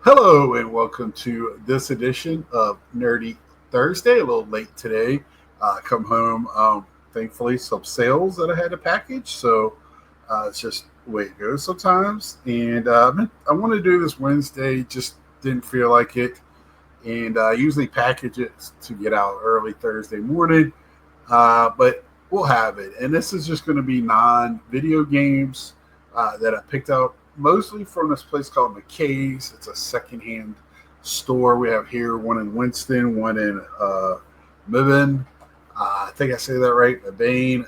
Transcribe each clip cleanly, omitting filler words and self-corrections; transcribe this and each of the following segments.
Hello and welcome to this edition of Nerdy Thursday. A little late today. Come home, thankfully, some sales that I had to package. So it's just the way it goes sometimes. And I want to do this Wednesday, just didn't feel like it. And I usually package it to get out early Thursday morning, but we'll have it. And this is just going to be non video games that I picked up mostly from this place called McKay's. It's a secondhand store we have here, one in Winston, one in Mibben. I think I say that right, Mabane.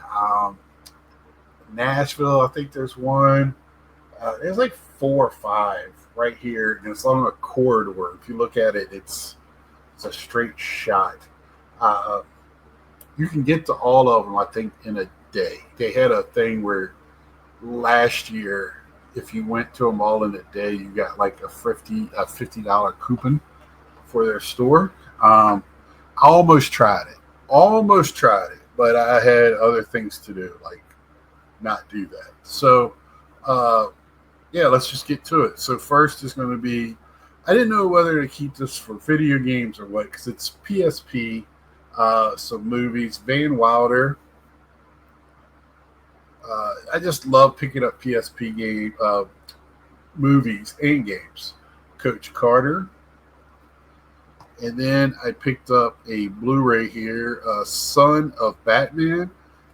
Nashville, I think there's one. There's like four or five right here, and it's along a corridor. If you look at it, it's a straight shot. Uh, you can get to all of them, I think, in a day. They had a thing where last year, if you went to them all in a day, you got like a $50 coupon for their store. I almost tried it, but I had other things to do, like not do that. So, uh, yeah, let's just get to it. So first is going to be, I didn't know whether to keep this for video games or what, because it's PSP, some movies, Van Wilder. I just love picking up PSP movies and games. Coach Carter, and then I picked up a Blu-ray here, Son of Batman.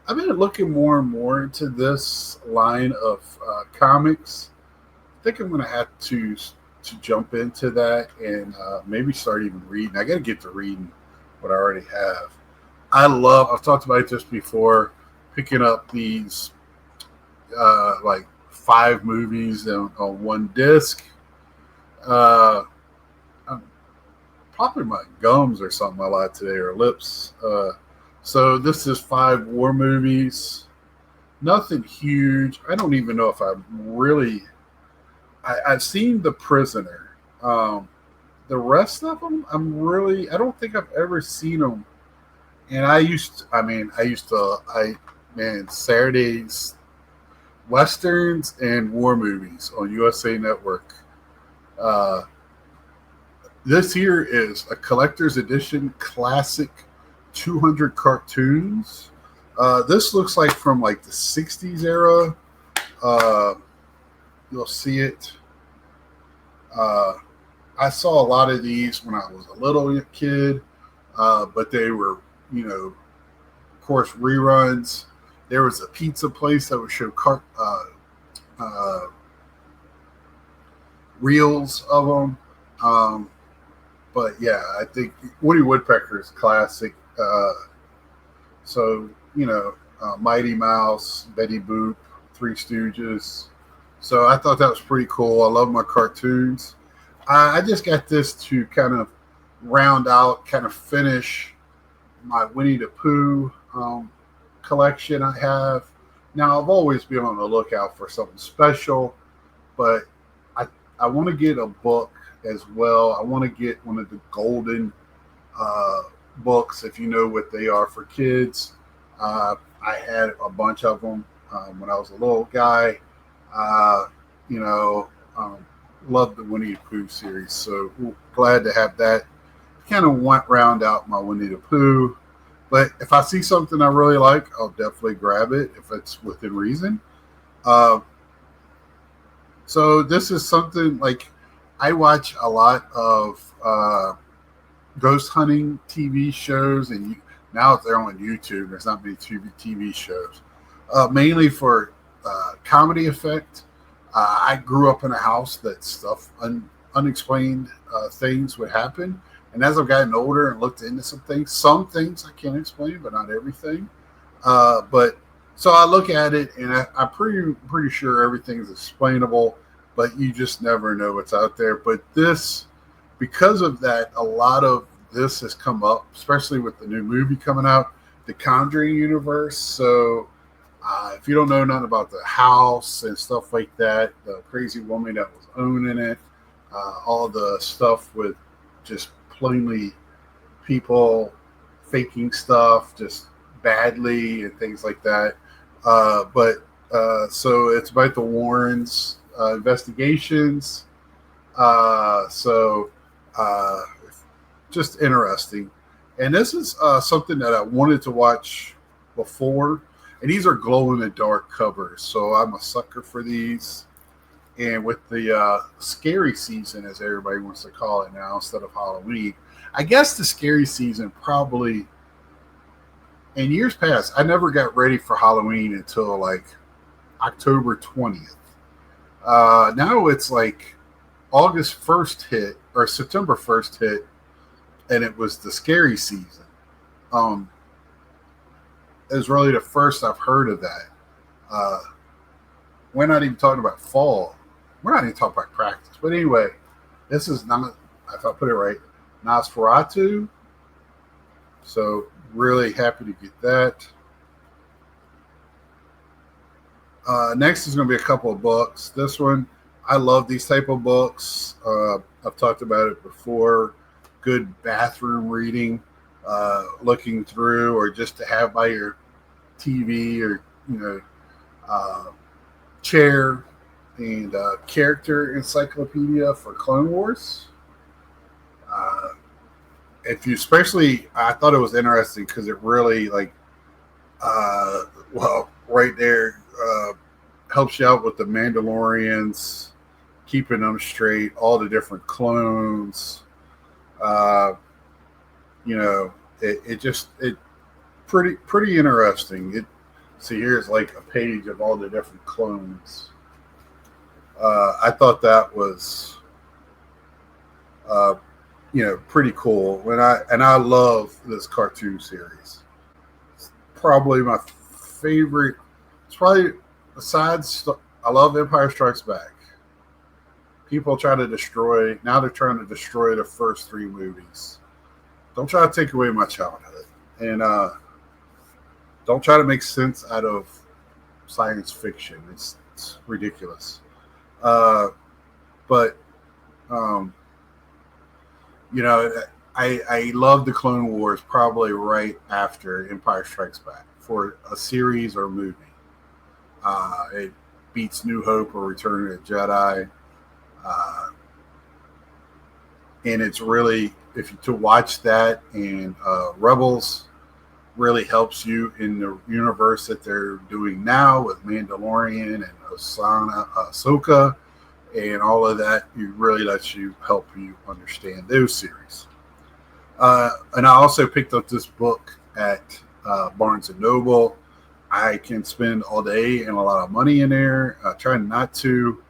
I've been looking more and more into this line of comics. I think I'm going to have to jump into that and maybe start even reading. I got to get to reading what I already have. I've talked about this before, picking up these like five movies on one disc. Uh, Probably my gums or something I lied today, or lips. So this is five war movies. Nothing huge. I don't even know if I'm really. I've seen The Prisoner. The rest of them, I don't think I've ever seen them. And man, Saturdays, westerns and war movies on USA Network. Uh, this here is a collector's edition classic 200 cartoons. This looks like from like the 60s era. Uh, you'll see it. Uh, I saw a lot of these when I was a little kid, but they were, of course, reruns. There was a pizza place that would show uh, reels of them. But yeah, I think Woody Woodpecker is classic. So, Mighty Mouse, Betty Boop, Three Stooges. So I thought that was pretty cool. I love my cartoons. I just got this to kind of round out, kind of finish my Winnie the Pooh collection I have. Now, I've always been on the lookout for something special, but I, I want to get a book as well. I want to get one of the golden uh, books, if you know what they are for kids. I had a bunch of them when I was a little guy. Uh, you know, um, Loved the Winnie the Pooh series, so glad to have that. Kind of want round out my Winnie the Pooh, but if I see something I really like, I'll definitely grab it if it's within reason. Uh, so this is something like I watch a lot of ghost hunting TV shows, and now they're on YouTube. There's not many TV shows, mainly for comedy effect. I grew up in a house that unexplained things would happen, and as I've gotten older and looked into some things I can't explain, but not everything. But so I look at it, and I'm pretty sure everything is explainable, but you just never know what's out there. But this, because of that, a lot of this has come up, especially with the new movie coming out, the Conjuring universe. So if you don't know nothing about the house and stuff like that, the crazy woman that was owning it, all the stuff with just plainly people faking stuff just badly and things like that. But so it's about the Warrens' investigations. So uh, just interesting. And this is something that I wanted to watch before. And these are glow in the dark covers. So I'm a sucker for these. And with the scary season, as everybody wants to call it now, instead of Halloween, I guess the scary season probably in years past, I never got ready for Halloween until like October 20th. Now it's like August 1st hit or September 1st hit, and it was the scary season. Um, it was really the first I've heard of that. Uh, we're not even talking about fall. We're not even talking about practice. But anyway, this is not, if I put it right, Nosferatu. So really happy to get that. Next is going to be a couple of books. This one, I love these type of books. I've talked about it before. Good bathroom reading, looking through, or just to have by your TV or uh, chair. And character encyclopedia for Clone Wars. Uh, if you especially, I thought it was interesting because it really well, right there helps you out with the Mandalorians, keeping them straight, all the different clones. Uh, you know, it just it pretty interesting. It see here's like a page of all the different clones. I thought that was uh, pretty cool. And I love this cartoon series. It's probably my favorite. It's probably besides I love Empire Strikes Back. People try to destroy now. They're trying to destroy the first three movies. Don't try to take away my childhood, and don't try to make sense out of science fiction. It's ridiculous. Uh, but um, you know, I love the Clone Wars probably right after Empire Strikes Back for a series or movie. It beats New Hope or Return of the Jedi, uh, and it's really if you to watch that and Rebels really helps you in the universe that they're doing now with Mandalorian and Ahsoka, and all of that. It really lets you help you understand those series. And I also picked up this book at Barnes and Noble. I can spend all day and a lot of money in there. Trying not to.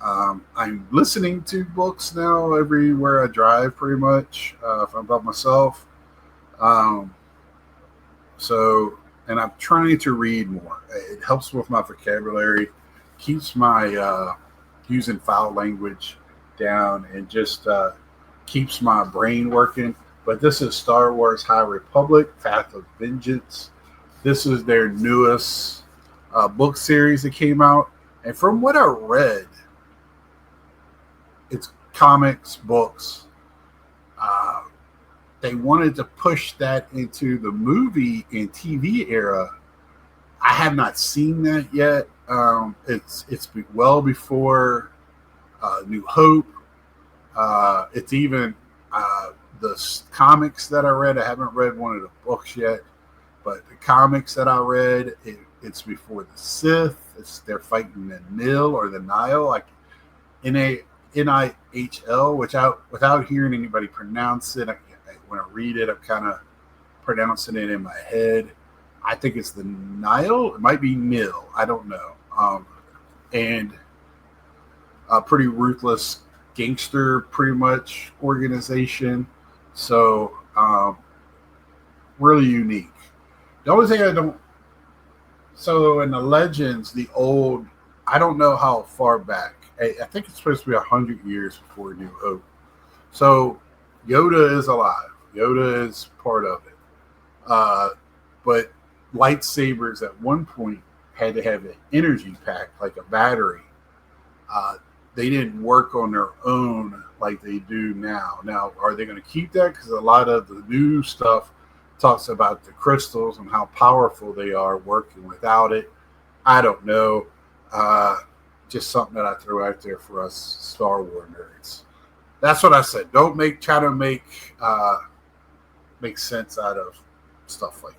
I'm listening to books now everywhere I drive, pretty much. If I'm by myself. Um, So, and I'm trying to read more. It helps with my vocabulary, keeps my using foul language down, and just keeps my brain working. But this is Star Wars High Republic, Path of Vengeance. This is their newest book series that came out. And from what I read, it's comics, books. Uh, they wanted to push that into the movie and TV era. I have not seen that yet. It's well before New Hope. It's even the comics that I read. I haven't read one of the books yet, but the comics that I read, it's before the Sith. They're fighting the Nil or the Nile, like Nihl, which without hearing anybody pronounce it, when I read it, I'm kind of pronouncing it in my head. I think it's the Nile. It might be Nil. I don't know. And a pretty ruthless gangster, pretty much organization. So really unique. The only thing I don't. So in the legends, the old, I don't know how far back. I think it's supposed to be 100 years before New Hope. So Yoda is alive. Yoda is part of it. But lightsabers at one point had to have an energy pack, like a battery. They didn't work on their own like they do now. Now, are they going to keep that? Because a lot of the new stuff talks about the crystals and how powerful they are working without it. I don't know. just something that I throw out there for us Star Wars nerds. That's what I said. Don't try to make sense out of stuff like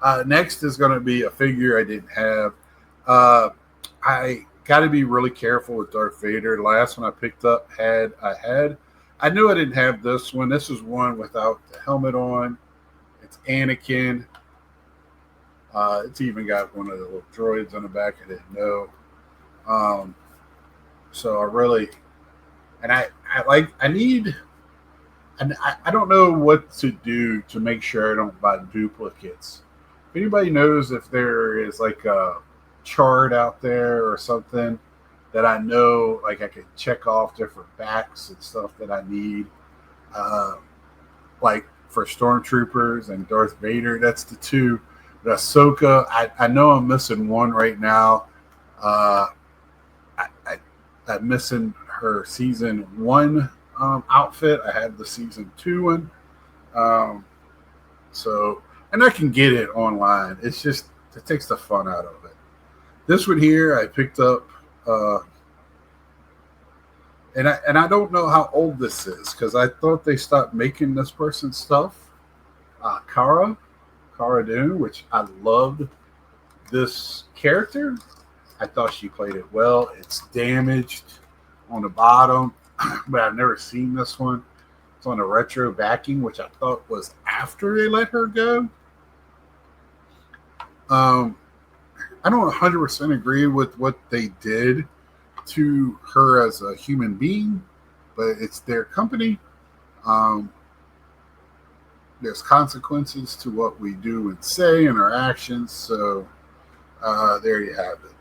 that. Next is going to be a figure I didn't have. Uh, I got to be really careful with Darth Vader. The last one I picked up had. I knew I didn't have this one. This is one without the helmet on. It's Anakin. It's even got one of the little droids on the back. I didn't know. Um, so I really, and I need, and I don't know what to do to make sure I don't buy duplicates. If anybody knows if there is like a chart out there or something that I know, like I could check off different backs and stuff that I need, uh, like for Stormtroopers and Darth Vader, that's the two. But Ahsoka, I know I'm missing one right now. Uh, I'm missing her season one outfit. I have the season two one. Um, so, and I can get it online. It's just, it takes the fun out of it. This one here, I picked up, and I don't know how old this is because I thought they stopped making this person's stuff. Cara Dune, which I loved this character. I thought she played it well. It's damaged on the bottom, but I've never seen this one. It's on a retro backing, which I thought was after they let her go. I don't 100% agree with what they did to her as a human being, but it's their company. There's consequences to what we do and say and our actions. So there you have it.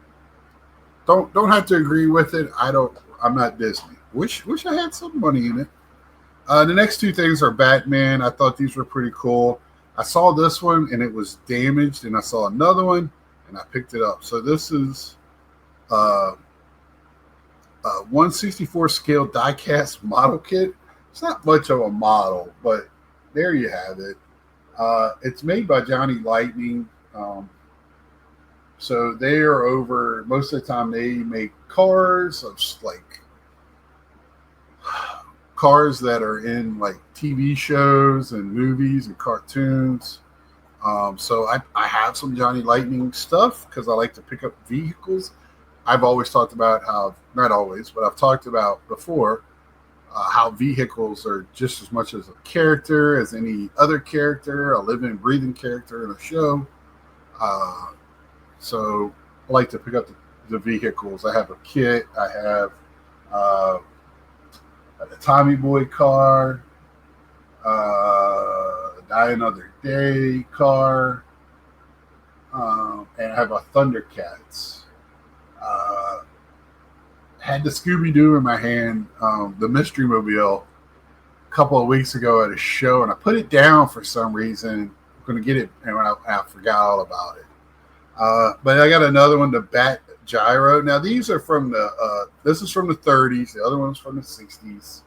Don't have to agree with it. I'm not Disney. Wish I had some money in it. The next two things are Batman. I thought these were pretty cool. I saw this one and it was damaged, and I saw another one and I picked it up. So this is 1/64 scale die-cast model kit. It's not much of a model, but there you have it. It's made by Johnny Lightning. So they are over, most of the time they make cars of like cars that are in like TV shows and movies and cartoons. So I have some Johnny Lightning stuff because I like to pick up vehicles. I've always talked about how, not always, but I've talked about before how vehicles are just as much as a character as any other character, a living, breathing character in a show. So I like to pick up the vehicles. I have a kit. I have a Tommy Boy car, Die Another Day car, and I have a Thundercats. Had the Scooby-Doo in my hand, the Mystery Mobile, a couple of weeks ago at a show, and I put it down for some reason. I'm going to get it, and I forgot all about it. But I got another one, the Bat Gyro. Now these are from this is from the 30s. The other one's from the 60s.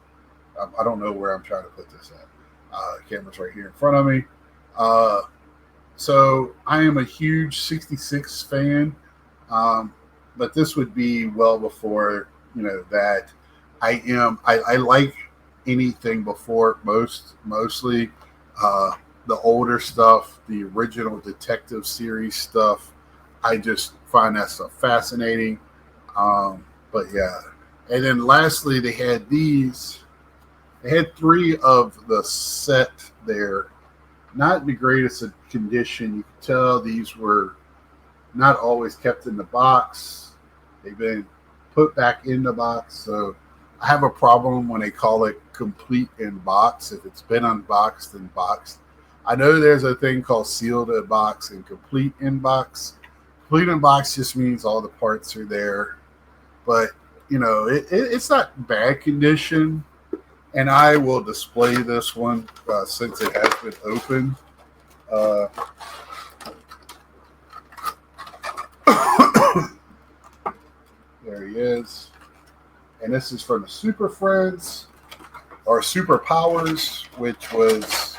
I don't know where I'm trying to put this at. The camera's right here in front of me. So I am a huge 66 fan. But this would be well before, that. I like anything before mostly the older stuff, the original detective series stuff. I just find that stuff fascinating. But yeah. And then lastly, they had these. They had three of the set there. Not in the greatest of condition. You can tell these were not always kept in the box. They've been put back in the box. So I have a problem when they call it complete in box. If it's been unboxed and boxed. I know there's a thing called sealed in box and complete in box. Complete in box just means all the parts are there. But, it's not bad condition. And I will display this one since it has been opened. There he is. And this is from the Super Friends, or Super Powers, which was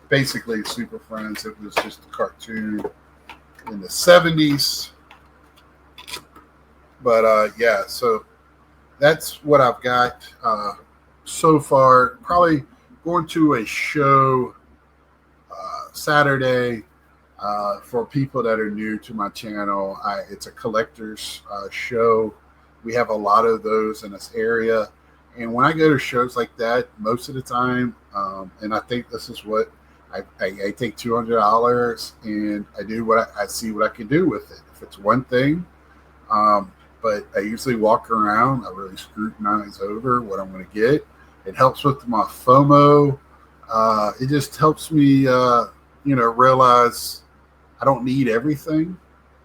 basically Super Friends. It was just a cartoon in the 70s. But yeah, so that's what I've got so far. Probably going to a show Saturday. For people that are new to my channel, it's a collector's show. We have a lot of those in this area. And when I go to shows like that, most of the time, and I think this is what I take $200 and I do what I see what I can do with it. If it's one thing, but I usually walk around, I really scrutinize over what I'm going to get. It helps with my FOMO. It just helps me, realize I don't need everything,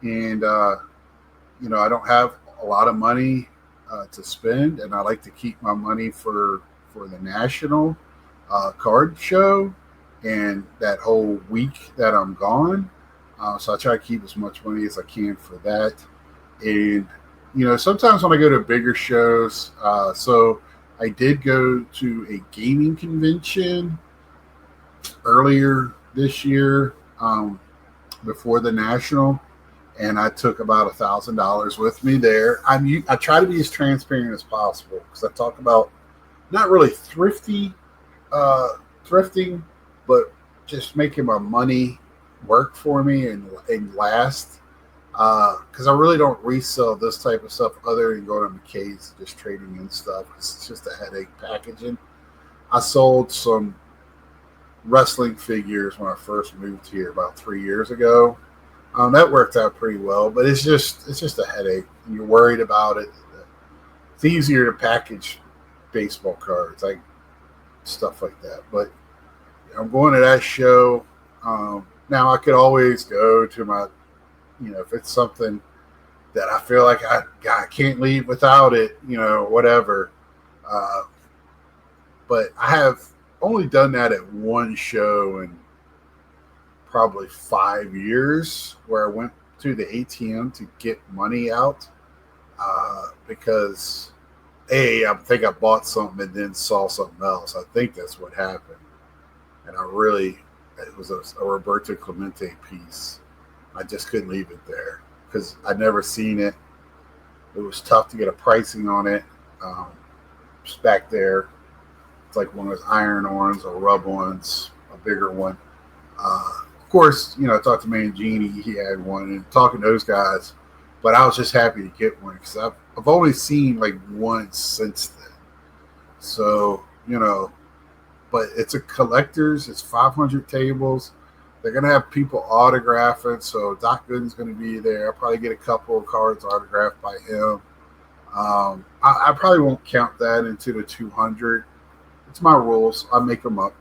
and I don't have a lot of money to spend, and I like to keep my money for the national card show and that whole week that I'm gone. So I try to keep as much money as I can for that, and sometimes when I go to bigger shows, so I did go to a gaming convention earlier this year. Before the national, and I took about $1,000 with me there. I try to be as transparent as possible because I talk about not really thrifting, but just making my money work for me and last. Because I really don't resell this type of stuff other than going to McKay's just trading in stuff. It's just a headache packaging. I sold some wrestling figures when I first moved here about 3 years ago. That worked out pretty well, but it's just a headache. You're worried about it. It's easier to package baseball cards, like stuff like that. But I'm going to that show. Now I could always go to my, if it's something that I feel like I can't leave without it, whatever. But I have only done that at one show in probably 5 years, where I went to the ATM to get money out because I think I bought something and then saw something else. I think that's what happened, and it was a Roberto Clemente piece. I just couldn't leave it there because I'd never seen it. It was tough to get a pricing on it. Just back there. It's like one of those iron ones or rub ones, a bigger one. Of course, I talked to Mangini. He had one, and talking to those guys. But I was just happy to get one because I've only seen like one since then. So but it's a collector's. It's 500 tables. They're gonna have people autograph it. So Doc Gooden's gonna be there. I'll probably get a couple of cards autographed by him. I probably won't count that into the 200. It's my rules. I make them up.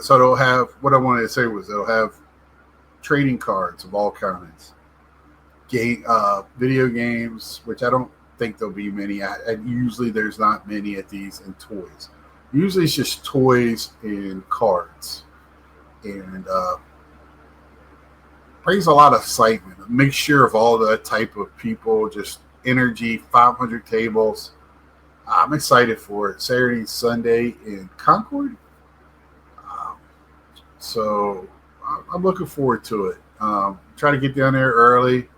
So they'll have, what I wanted to say was they'll have trading cards of all kinds, video games, which I don't think there'll be many at. And usually there's not many at these, and toys. Usually it's just toys and cards. And brings a lot of excitement, a mixture of all that type of people, just energy, 500 tables. I'm excited for it. Saturday and Sunday in Concord. So I'm looking forward to it. Try to get down there early.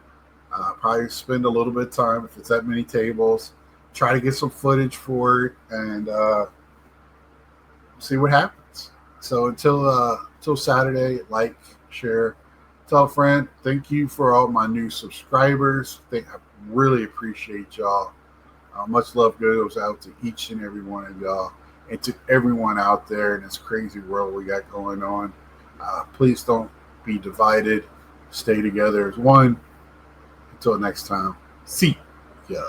Probably spend a little bit of time if it's that many tables. Try to get some footage for it and see what happens. So until Saturday, like, share, tell a friend. Thank you for all my new subscribers. I really appreciate y'all. Much love goes out to each and every one of y'all and to everyone out there in this crazy world we got going on. Please don't be divided. Stay together as one. Until next time, see ya.